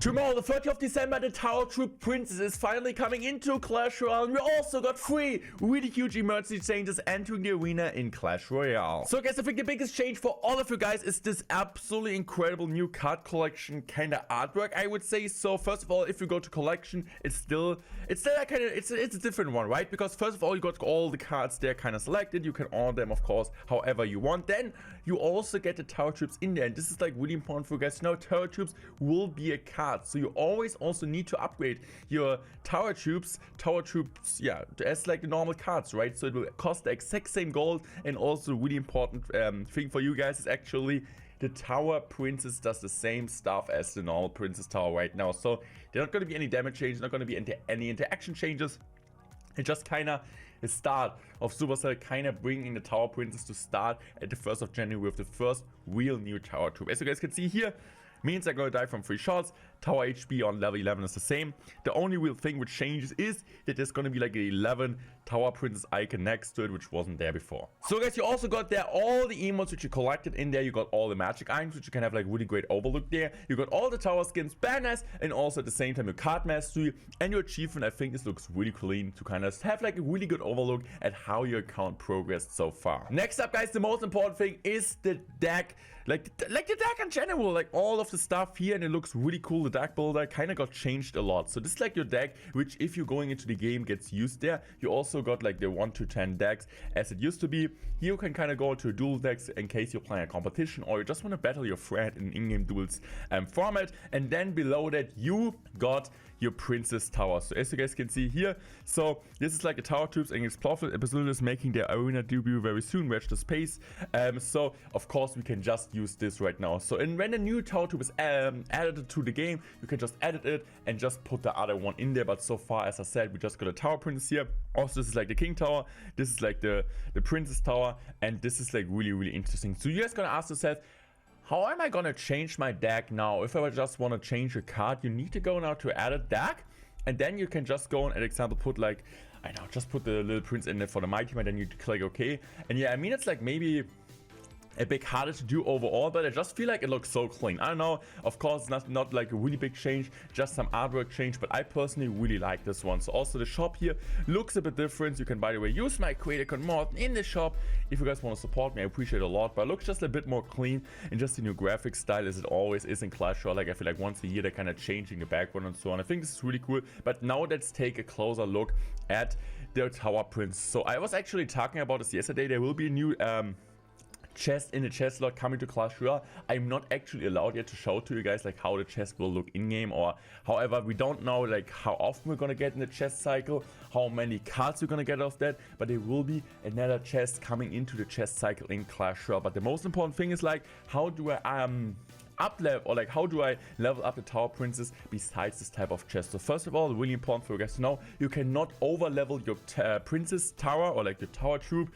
Tomorrow, the 30th of December, the Tower Troop Princess is finally coming into Clash Royale, and we also got 3 really huge emergency changes entering the arena in Clash Royale. So guys, I think the biggest change for all of you guys is this absolutely incredible new card collection kind of artwork, I would say. So first of all, if you go to collection, it's still a kind of, it's a different one, right? Because first of all, you got all the cards there kind of selected. You can order them, of course, however you want. Then you also get the Tower Troops in there, and this is like really important for you guys to know. Tower Troops will be a card. So you always also need to upgrade your Tower Troops, yeah, as like the normal cards, right? So it will cost the exact same gold. And also really important thing for you guys is actually the Tower Princess does the same stuff as the normal Princess Tower right now. So there's not going to be any damage changes, not going to be any interaction changes. It's just kind of the start of Supercell kind of bringing the Tower Princess to start at the 1st of January with the first real new Tower Troop. As you guys can see here, means I'm going to die from 3 shots. Tower HP on level 11 is the same. The only real thing which changes is that there's going to be like an 11 Tower Princess icon next to it, which wasn't there before. So guys, you also got there all the emotes which you collected in there. You got all the magic items which you can have like really great overlook there. You got all the tower skins, banners, and also at the same time your card mastery and your achievement. I think this looks really clean to kind of have like a really good overlook at how your account progressed so far. Next up guys, the most important thing is the deck. Like the deck in general, like all of the stuff here, and it looks really cool. The deck builder kind of got changed a lot. So this is like your deck, which if you're going into the game gets used there. You also got like the 1 to 10 decks as it used to be. Here you can kind of go to dual decks in case you're playing a competition or you just want to battle your friend in in-game duels format. And then below that you got your Princess Tower. So as you guys can see here, so this is like the Tower Troops and Explosive making their arena debut very soon. Watch the space. So of course we can just use this right now. So and when a new Tower Troop is added to the game, you can just edit it and just put the other one in there. But so far, as I said, we just got a Tower Princess here. Also, this is like the King Tower. This is like the Princess Tower, and this is like really interesting. So you guys gonna ask yourself, how am I gonna change my deck now? If I just want to change a card, you need to go now to edit deck, and then you can just go and, for example, put like, I know, just put the little prince in there for the my team, and then you click OK. And yeah, I mean, it's like maybe a bit harder to do overall, but I just feel like it looks so clean. I don't know, of course, not like a really big change, just some artwork change, but I personally really like this one. So also the shop here looks a bit different. You can, by the way, use my creator code Morten in the shop if you guys want to support me. I appreciate it a lot, but it looks just a bit more clean and just a new graphic style as it always is in Clash Royale. Like I feel like once a year they're kind of changing the background and so on. I think this is really cool. But now let's take a closer look at the Tower Prince. So I was actually talking about this yesterday. There will be a new chest in the chest slot coming to Clash Royale. I'm not actually allowed yet to show to you guys like how the chest will look in game, or however, we don't know like how often we're gonna get in the chest cycle, how many cards we're gonna get off that, but there will be another chest coming into the chest cycle in Clash Royale. But the most important thing is like, how do I up level, or like how do I level up the Tower Princess besides this type of chest? So first of all, really important for you guys to know, you cannot over level your Princess Tower or like the Tower Troop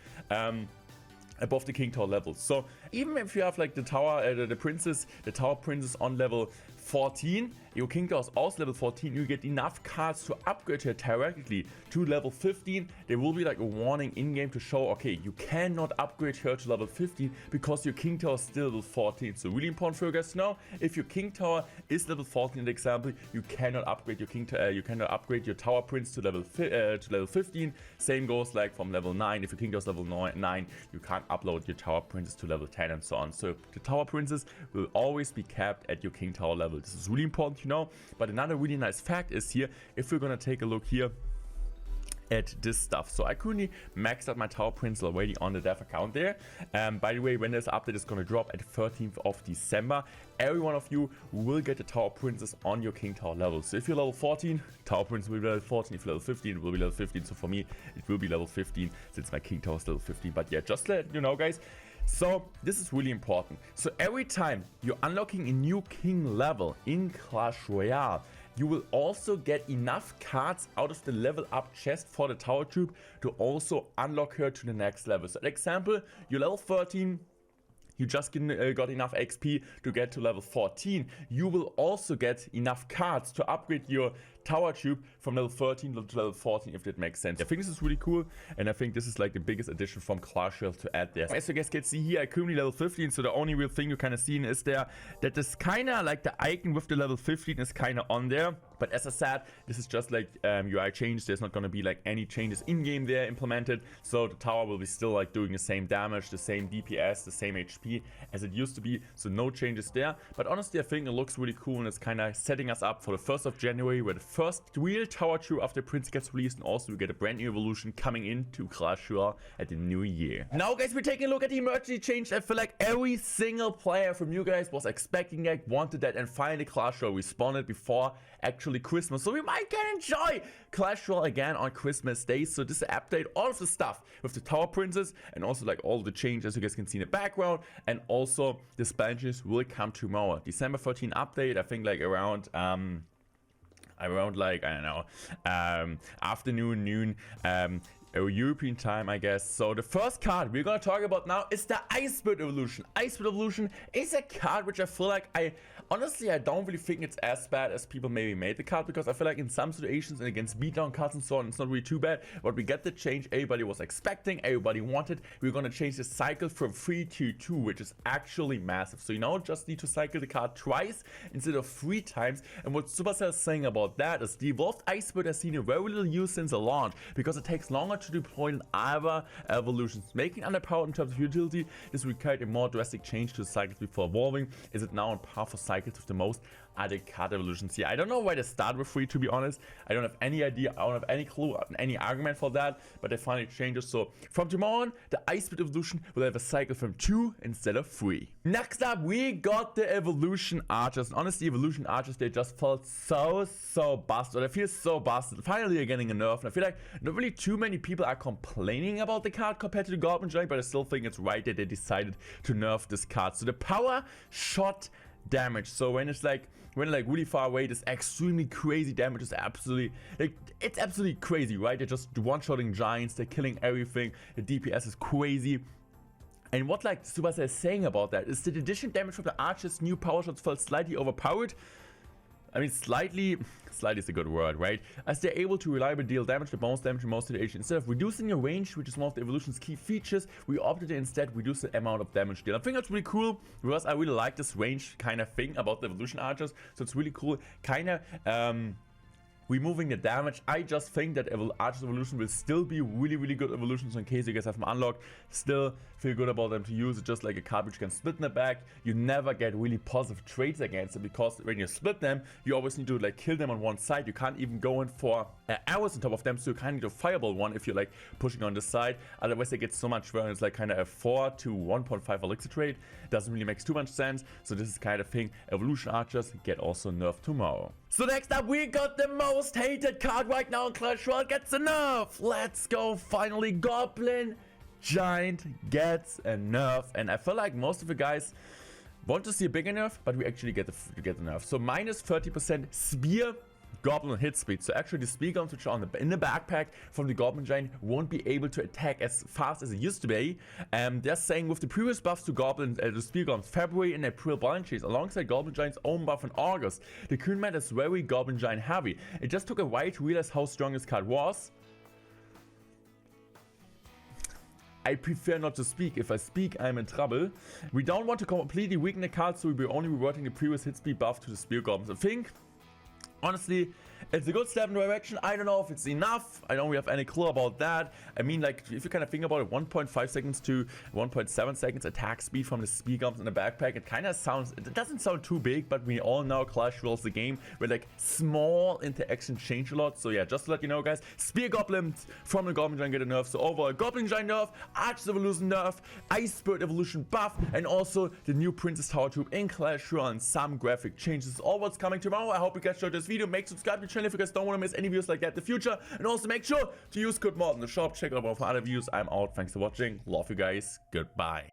above the King Tower level. So even if you have like the Tower, the Tower Princess on level 14, your King Tower is also level 14, you get enough cards to upgrade her directly to level 15. There will be like a warning in game to show, okay, you cannot upgrade her to level 15 because your King Tower is still level 14. So really important for you guys to know, if your King Tower is level 14 in the example, you cannot upgrade your King Tower, you cannot upgrade your Tower Prince to level 15. Same goes like from level 9. If your King Tower is level 9, you can't upload your Tower Princess to level 10 and so on. So the Tower Princess will always be capped at your King Tower level. This is really important to know. But another really nice fact is here, if we're gonna take a look here at this stuff. So I currently maxed out my Tower Prince already on the dev account there. By the way, when this update is going to drop at 13th of December, every one of you will get the Tower Princess on your King Tower level. So if you're level 14, Tower Prince will be level 14. If you're level 15, it will be level 15. So for me, it will be level 15 since my King Tower is level 15. But yeah, just let you know, guys. So this is really important. So every time you're unlocking a new king level in Clash Royale, you will also get enough cards out of the level up chest for the Tower Troop to also unlock her to the next level. So, for example, you're level 13, you just got enough XP to get to level 14. You will also get enough cards to upgrade your tower troop from level 13 to level 14, if that makes sense. I think this is really cool, and I think this is like the biggest addition from Clash Royale to add there. As you guys can see here, I currently level 15, so the only real thing you kind of seen is there that is kind of like the icon with the level 15 is kind of on there. But as I said, this is just like UI change. There's not going to be like any changes in game there implemented, so the tower will be still like doing the same damage, the same DPS, the same HP as it used to be, so no changes there. But honestly, I think it looks really cool, and it's kind of setting us up for the 1st of January, where the first real tower troop after Prince gets released, and also we get a brand new evolution coming into Clash Royale at the new year. Now guys, we're taking a look at the emergency change. I feel like every single player from you guys was expecting that, wanted that, and finally Clash Royale responded before actually Christmas, so we might can enjoy Clash Royale again on Christmas Day. So this update all of the stuff with the tower princes, and also like all the changes you guys can see in the background, and also the expansions will come tomorrow. December 13 update, I think like around like, I don't know, afternoon, noon, European time, I guess. So the first card we're gonna talk about now is the Icebird evolution. Icebird evolution is a card which I feel like honestly, I don't really think it's as bad as people maybe made the card, because I feel like in some situations and against beatdown cards and so on, it's not really too bad. But we get the change everybody was expecting, everybody wanted. We're gonna change the cycle from 3 to 2, which is actually massive. So you now just need to cycle the card twice instead of 3 times. And what Supercell is saying about that is the evolved Icebird has seen a very little use since the launch, because it takes longer to deploy than other evolutions, making underpowered in terms of utility. This required a more drastic change to the cycles before evolving. Is it now on par for cycles with the most other card evolutions here? I don't know why they start with 3, to be honest. I don't have any idea, I don't have any clue, any argument for that, but they finally changed it. So from tomorrow on, the Icebird evolution will have a cycle from 2 instead of 3. Next up, we got the evolution archers. And honestly, evolution archers, they just felt so busted. I feel so busted. Finally they're getting a nerf, and I feel like not really too many people are complaining about the card compared to the Goblin Giant, but I still think it's right that they decided to nerf this card. So the power shot damage, so when it's like really far away, this extremely crazy damage is absolutely like, it's absolutely crazy, right? They're just one-shotting giants, they're killing everything, the DPS is crazy. And what like Supercell is saying about that is that addition damage from the archers' new power shots felt slightly overpowered. I mean, slightly is a good word, right? As they're able to reliably deal damage, the bonus damage in most situations. Instead of reducing your range, which is one of the evolution's key features, we opted to instead reduce the amount of damage deal. I think that's really cool, because I really like this range kind of thing about the evolution archers. So it's really cool, kind of removing the damage. I just think that Archer's evolution will still be really good evolution, so in case you guys have them unlocked, still feel good about them to use. It's just like a card which you can split in the back. You never get really positive traits against it, because when you split them, you always need to like kill them on one side. You can't even go in for arrows on top of them, so you kind of need to fireball one if you're like pushing on this side. Otherwise they get so much burn. It's like kind of a 4 to 1.5 elixir trait. Doesn't really make too much sense. So this is kind of thing evolution archers get also nerfed tomorrow. So next up, we got the most hated card right now in Clash Royale gets a nerf. Let's go, finally Goblin Giant gets a nerf, and I feel like most of the guys want to see a bigger nerf, but we actually get the nerf. So minus 30% spear Goblin hit speed. So actually the spear guns which are in the backpack from the Goblin Giant won't be able to attack as fast as it used to be. They're saying with the previous buffs to Goblin, the spear guns February and April balance alongside Goblin Giant's own buff in August, the current meta is very Goblin Giant heavy. It just took a while to realize how strong this card was. I prefer not to speak. If I speak, I'm in trouble. We don't want to completely weaken the card, so we'll be only reverting the previous hit speed buff to the spear goblins. I think, honestly, it's a good step in the direction. I don't know if it's enough. I don't really have any clue about that. I mean, like, if you kind of think about it, 1.5 seconds to 1.7 seconds attack speed from the speed guns in the backpack, it kind of sounds, it doesn't sound too big, but we all know Clash Royale is the game where like small interactions change a lot. So yeah, just to let you know, guys, spear goblins from the Goblin Giant get a nerf. So overall, Goblin Giant nerf, Archer's evolution nerf, Icebird evolution buff, and also the new Princess Tower Troop in Clash Royale and some graphic changes. All what's coming tomorrow. I hope you guys enjoyed this video. Make subscribe to the channel if you guys don't want to miss any videos like that in the future, and also make sure to use code Morten in the shop. Check out for other videos. I'm out. Thanks for watching. Love you guys. Goodbye.